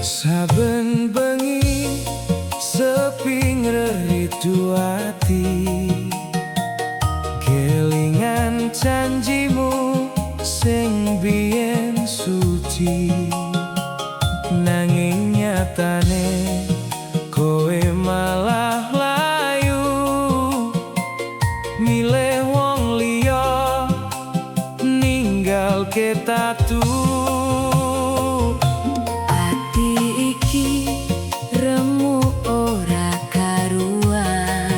Saben bengi sepi ngeritu ati, kelingan janjimu sing biyen suci. Nanging nyatane kowe malah layu, milih wong liya ninggalke tatu. Ati iki remu ora karuan,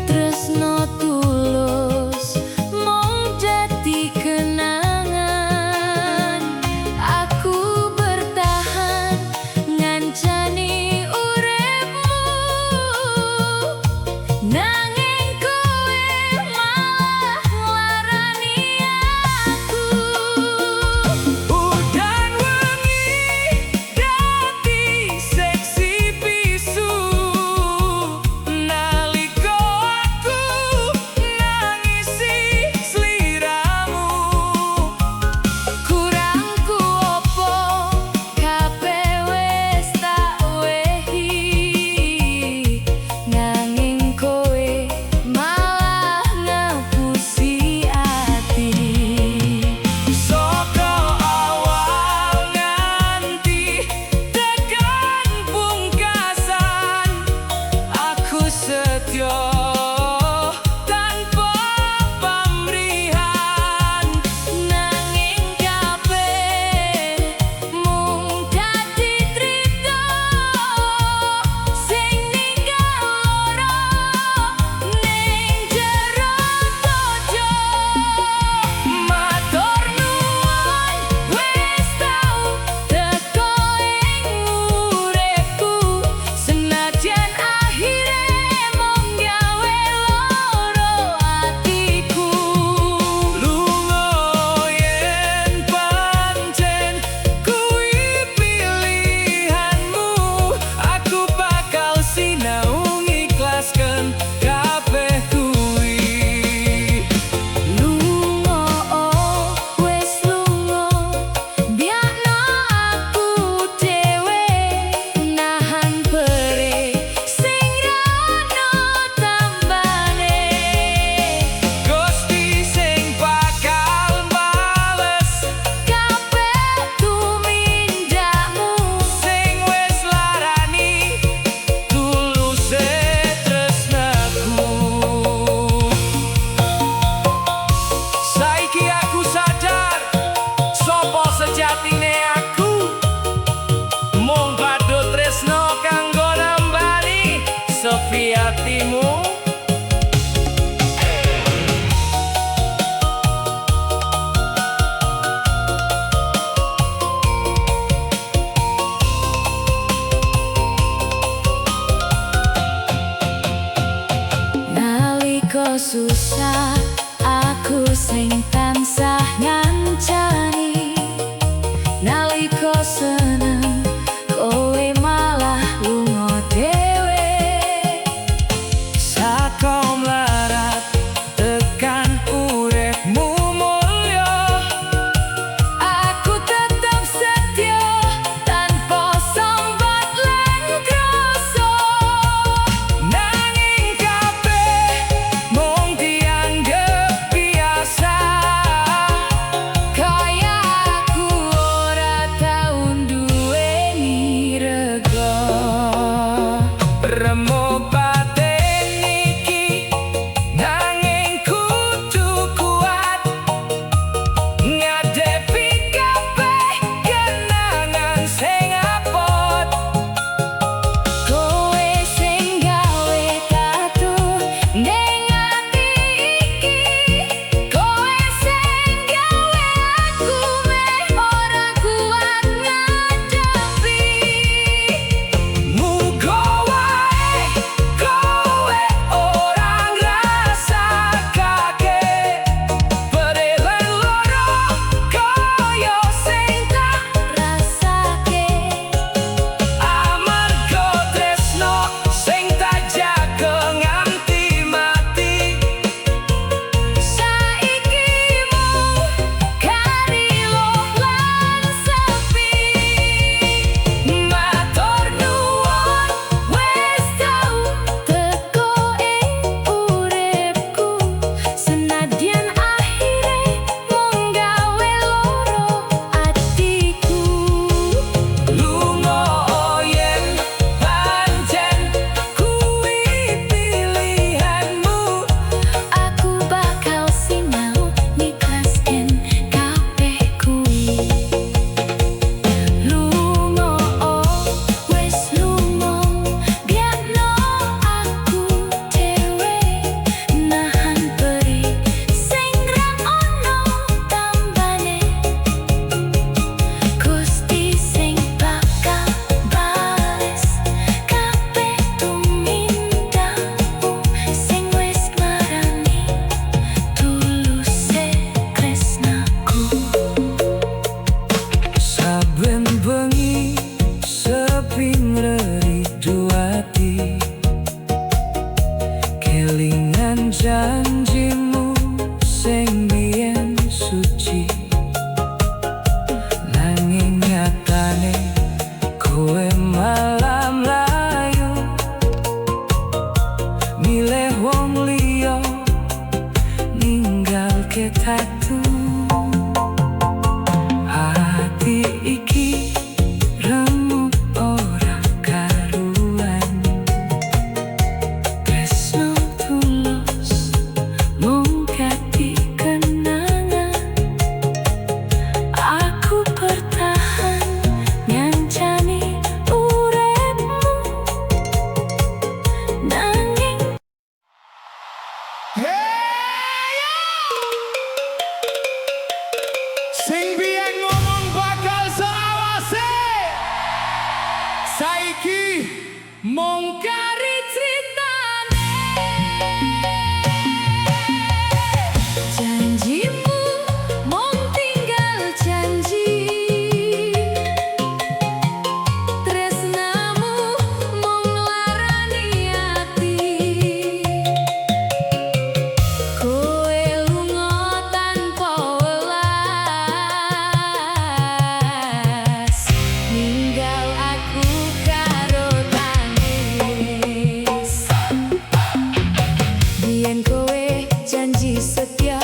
tresno tulus mung dadi kenangan. Aku bertahan ngancani uripmu, nanging kowe malah nglarani aku. Udan wengi dadi seksi bisu, nalika aku nangisi sliramu. Kurangku opo kabeh wis tak wehi, nanging kowe malah ngapusi ati. Saka awal nganti tekan pungkasan, aku setya tanpa pamrihan. Nanging kabeh mung dadi trita sing ninggal lara ning jero dojo. Matur nuwun Wis tau teko ing uripku, senajan akhire mung gawe loro atiku. lunga yen pancen kuwi pilihanmu. Aku bakal sinau ngikhlasken kabeh kuwi. Lunga wis lunga, biakno aku dhewe nahan perih sing ra ono tambane. Gusti sing bakal bales Kabeh tumindakmu, sing wis larani tuluse tresnaku. Saiki aku sadar sapa sejatine aku, mung badhe tresno kanggo nambani sepi atimu. nalika susah aku sing tansah ngancani, nalika seneng kowe malah lunga dhewe. Saka mlarat tekan uripmu mulya, Aku tetep setya tanpa sambat lan krasa. nanging kabeh mung dianggep biasa. ati, kelingan janjimu sing biyen suci. Nanging nyatane kowe malah mlayu, milih wong liya ninggalke tatu. Ati iki remuk ora karuan, tresno tulus mung dadi kenangan. Aku bertahan nyancani uripmu, nanging Sing biyen ngomong bakal selawase, saiki mung Kari critane janjimu mung tinggal janji, tresnamu mung nglarani ati. Kowe lunga tanpa welas, ninggal aku karo tangis. Biyen kowe janji setia,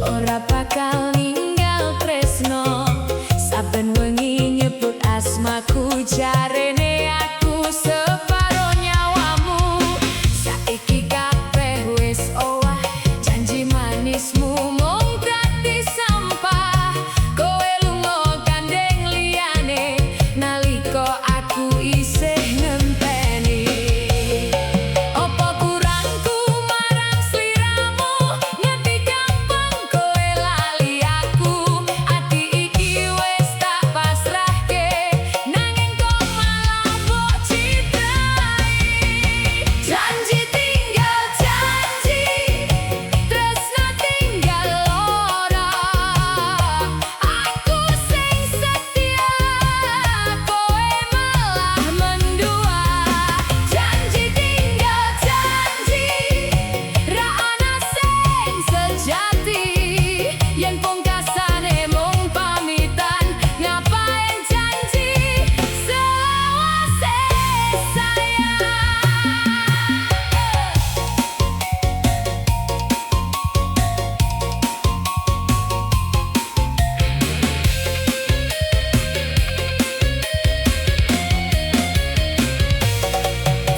ora bakal ninggal tresno. Saben wengi nyebut asmaku, jarene aku separo nyawamu. Saiki kabeh wis owah, janji manismu mung dadi sampah. Kowe lunga gandeng liyane, nalika aku isih ngenteni. Apa kurangku marang sliramu, ngerti gampang kowe lali aku. Ati iki wis tak pasrahke, nanging kok malah mbok citrai. Janji tinggal janji, tresna tinggal ora. Aku sing setia, kowe malah mendua. Janji tinggal janji, ra ana sing sejati. Yen pungkasane mung pamitan, ngapain janji selawase sayang.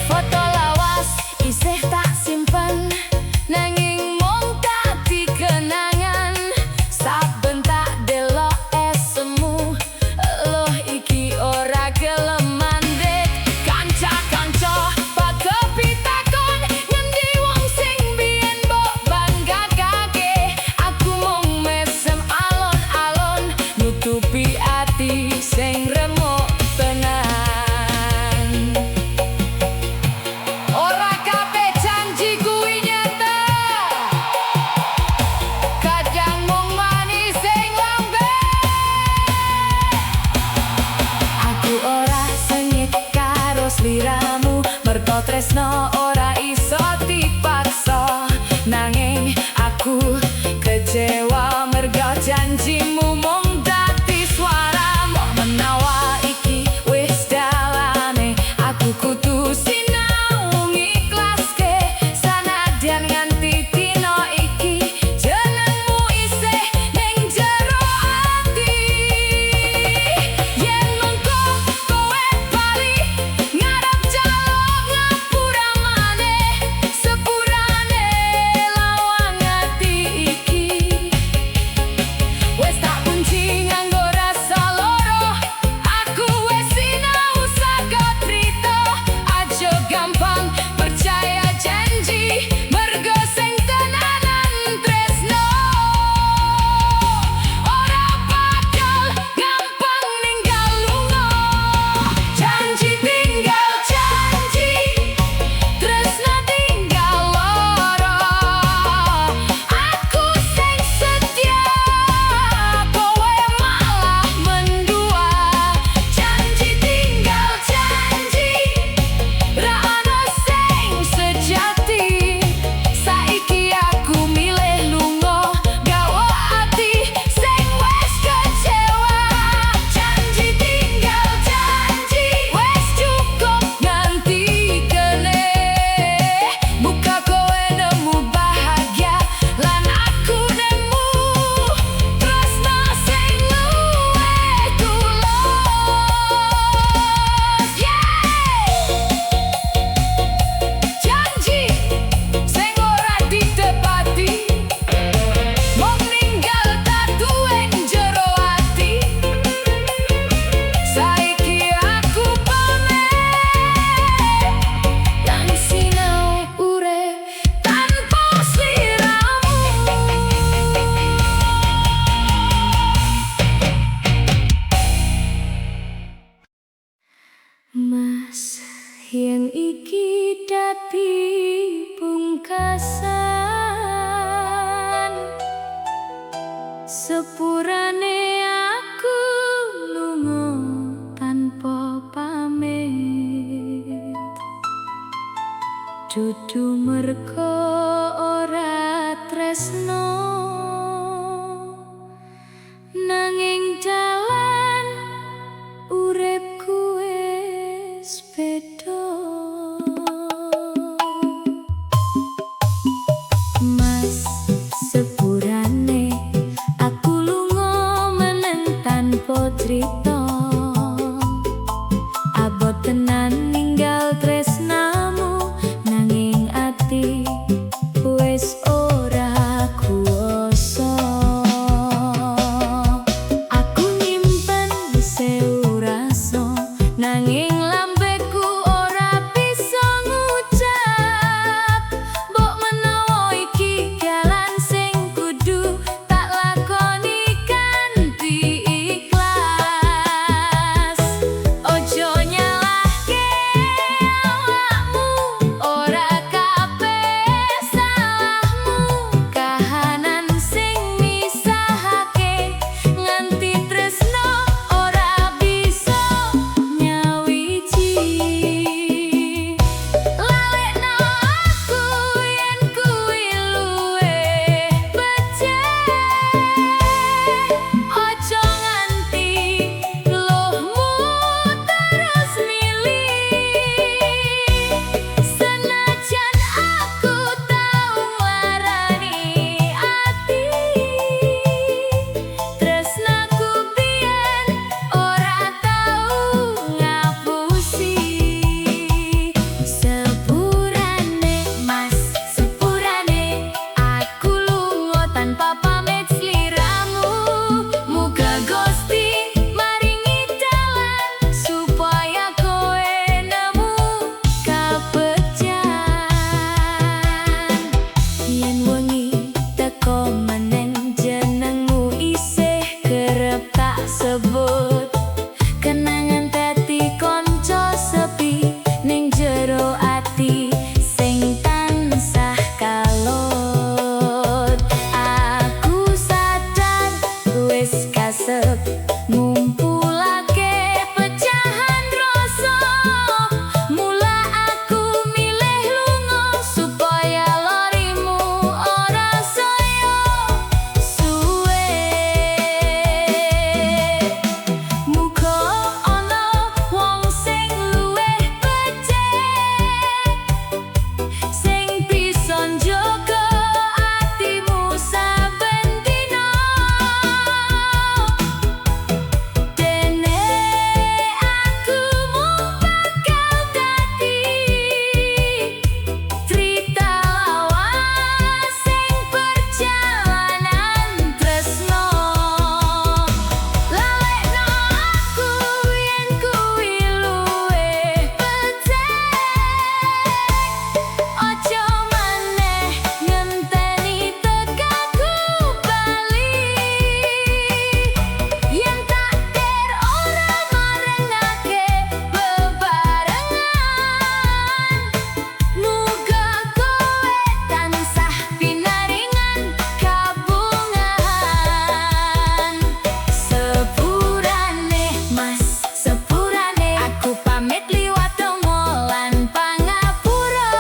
Foto lawas isih tak simpen, nanging mung dadi kenangan. Saben tak delok esemu, loh iki ora gelem mandek. Kanca-kanca padha pitakon, ngendi wong sing biyen mbok banggakake. Aku mung mesem alon-alon, nutupi ati sing remuk tenan. Ora kabeh janji kuwi nyata, kadang mung manis sing lambe. Aku ora sengit karo sliramu, merga tresno ora iso dipaksa. Nanging aku kecewa merga janjimu mung dadi swara. Mbok menawa iki wis dalane, aku kudu sinau ngiklaske. Sanadyan nganti dina iki, jenengmu isih ning jero ati. Yen mengko kowe bali ngarep jaluk ngapura Yang iki dadi pungkasan sepurane aku lunga tanpa pamit, dudu merga ora tresno nanging jalan uripku wis beda. Mas, sepurane aku lunga meneng tanpa crita, abot tenan ninggal tresnamu nanging ati wis ora kuwasa. Aku nyimpen sewu rasa nanging lambeku ora bisa ngucap. Mbok menawa iki dalan sing kudu tak lakoni kanthi ikhlas. Ojo nyalahke awakmu, ora kabeh salahmu. Kahanan sing misahake nganti tresno ora bisa nyawiji. Lalekno aku yen kuwi luwih becik, ojo nganti luhmu terus milih. Senajan aku tau nglarani ati, tresnaku biyen ora tau ngapusi. Sepurane mas, sepurane aku lunga tanpa pamit sliramu. Muga Gusti maringi dalan supaya kowe nemu kabejan. Yen wengi teko menen jenengmu isih kerep tak sebut, kenangan dadi kanca sepi ning jero ati sing tansah kalut. Aku sadar wis kasep ngumpulake pecahan rasa, mula aku milih lunga supaya lorimu ora saya suwe. Muga ana wong sing luwih becik sing bisa njaga atimu saben dina. Dene aku mung bakal dadi cerita lawas sing perjalanan tresno. Lalekno aku yen kuwi luwih becik, ojo maneh ngenteni tekaku bali. Yen takdir ora marengake bebarengan, muga kowe tansah pinaringan kabungan. Sepurane mas, sepurane aku pamit liwat donga lan pangapura.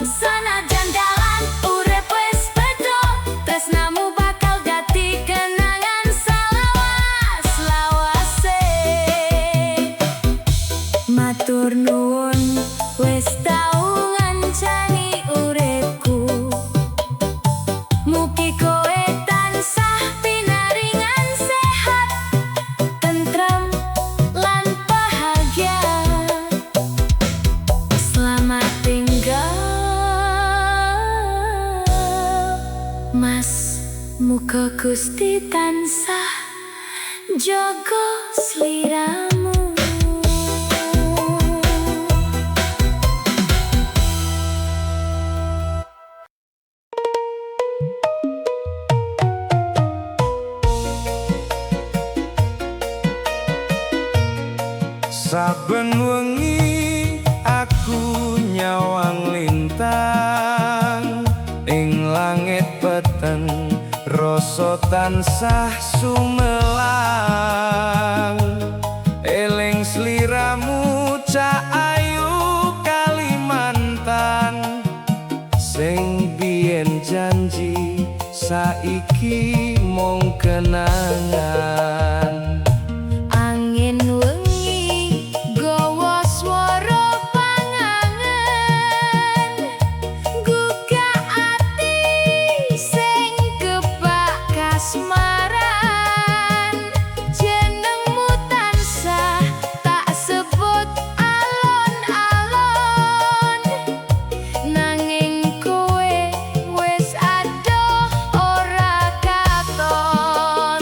Sanajan dalan urip wis beda, tresnamu bakal dadi kenangan salawas-lawase. Matur nuwun wis tau ngancani uripku, mugi kowe tansah pinaringan sehat, tentrem lan bahagia. Selamat tinggal mas, muga Gusti tansah jaga sliramu. Saben wengi aku nyawang lintang ing langit peteng rasa tansah sumelang eling sliramu cak ayu Kalimantan sing biyen janji saiki mung kenangan. Angin wengi gawa swara pangangen gugah ati sing kebak kasmaran jenengmu tansah tak sebut alon-alon nanging kowe wis adoh ora katon.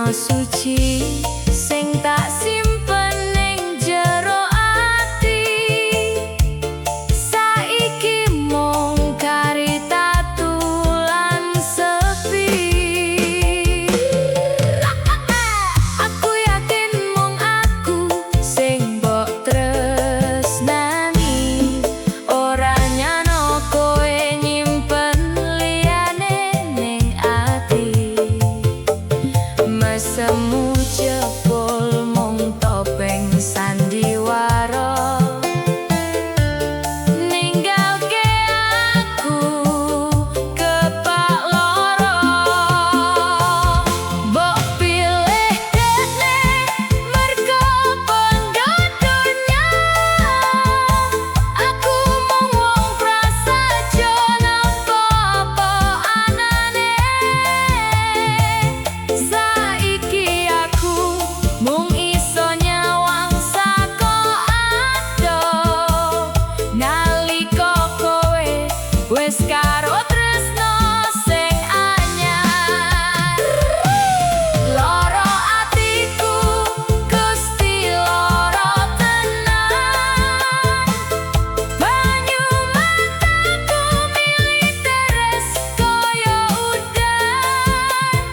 tresno suci sing tak simpen ning jero ati. Saiki mung kari tatu lan sepi. Aku yakin mung aku sing mbok tresnani, ora nyano kowe nyimpen liyane ning ati. Mesemu jebul mung topeng sandiwara, ninggalke aku kepak lara. Mbok pilih dene mergo penggadonya, aku mung wong prasaja napa anane. Saiki aku mung iso nyawang saka adoh, nalika kowe wis karo tresno sing anyar. Lara atiku Gusti lara tenan, banyu mataku milih teres kaya udan.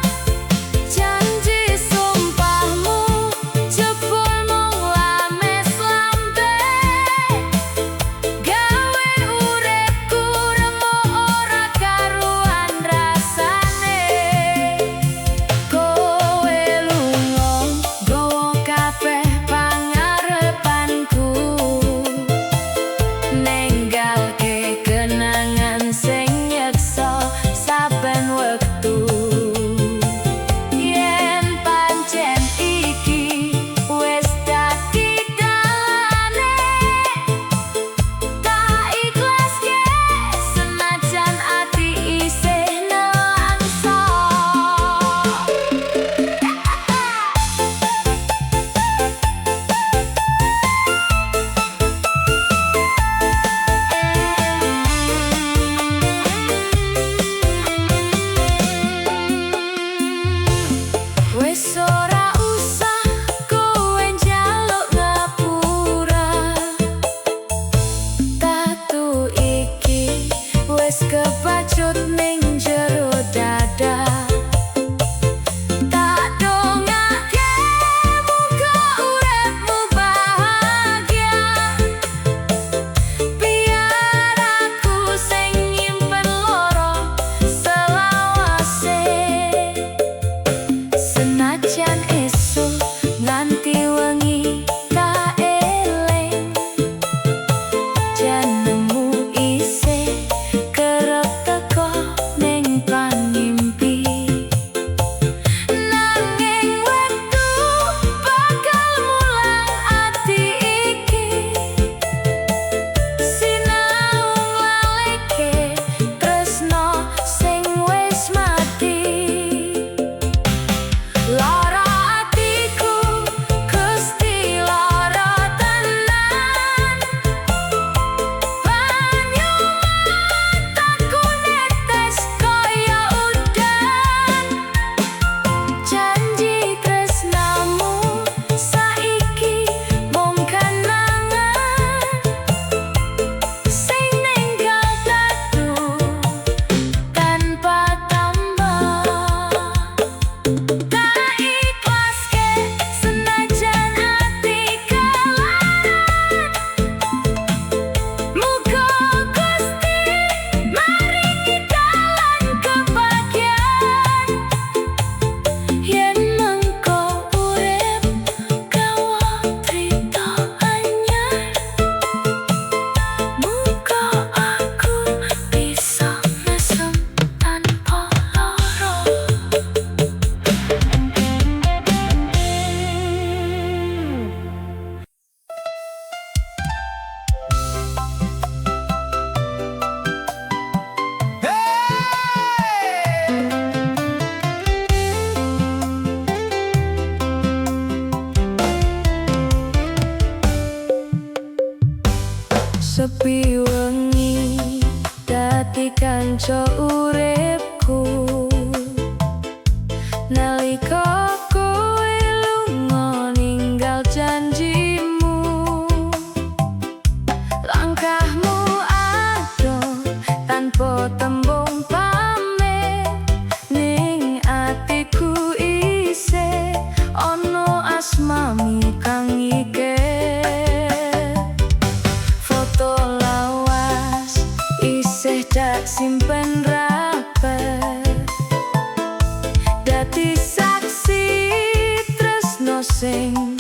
Janji sumpahmu jebul mung lames lambe, gawe uripku remuk ora karuan rasane. Kowe lunga nggawa kabeh pangarepanku, ninggalke kenangan sing nyeksa saben wektu. Yen pancen iki wis dadi dalane, tak ikhlaske senajan ati isih nelangsa. Wis ora usah kowe njaluk ngapura, tatu iki wis kepacut ning jero dada. Tak dongake muga uripmu bahagia, biar aku sing nyimpen loro selawase. Senajan esuk nganti wengi tak eling, jenengmu isih kerep teko ning pangimpi. Nanging wektu bakal mulang ati iki, sinau ngalihke tresno sing wis mati. Lara atiku Gusti lara tenan, banyu mataku netes kaya udan. Janji tresnamu saiki mung kenangan, sing ninggal tatu tanpa tambah. Tak ikhlaske senajan ati kelaran, muga Gusti maringi dalan kebahagiaan. Yen mengko urip gawa crita anyar, muga aku bisa mesem tanpa lara. Sepi wengi dadi kanca uripku, nalika kowe sing